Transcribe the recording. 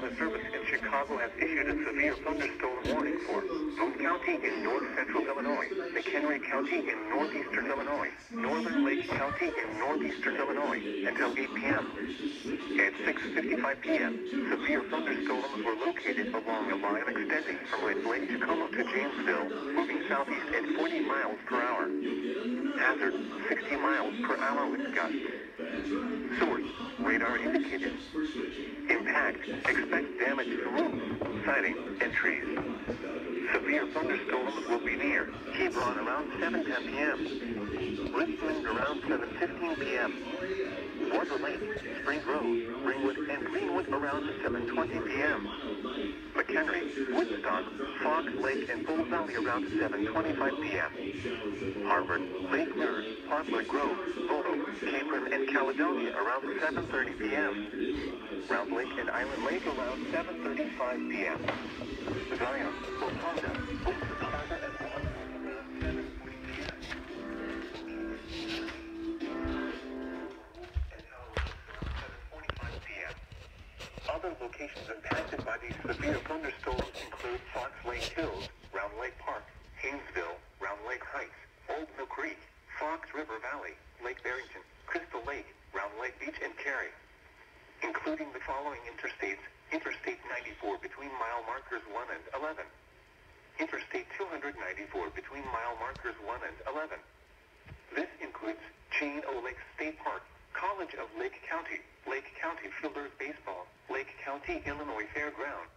Weather Service in Chicago has issued a severe thunderstorm warning for Boone County in north-central Illinois, McHenry County in northeastern Illinois, Northern Lake County in northeastern Illinois, until 8 p.m. At 6:55 p.m., severe thunderstorms were located along a line extending from Lake Tacoma to Janesville, moving southeast at 40 miles per hour. Hazard, 60 miles per hour with gusts. Source, radar indicated. Impact, expect damage to roofs, siding, and trees. Severe thunderstorms will be near Hebron around 7:10 p.m. Richmond around 7:15 p.m. Water Lake, Spring Grove, Ringwood, and Greenwood around 7:20 p.m. McHenry, Woodstock, Fox Lake, and Bull Valley around 7:25 p.m. Harvard, Lake Mirror, Poplar Grove, Bodo, Capron, and Caledonia around 7:30 p.m. Round Lake and Island Lake around 7:35 p.m. Zion, Wakanda, Plaza, and Guam around 7:40 p.m. Other locations impacted by these severe thunderstorms include Fox Lake Hills, Round Lake Park, Haynesville, Round Lake Heights, Old Mill Creek, Fox River Valley, Lake Barrington, Crystal Lake, Round Lake Beach, and Cary. Including the following interstates: Interstate 94 between mile markers 1 and 11. Interstate 294 between mile markers 1 and 11. This includes Chain O Lake State Park, College of Lake County Fielders Baseball, Lake County, Illinois Fairground,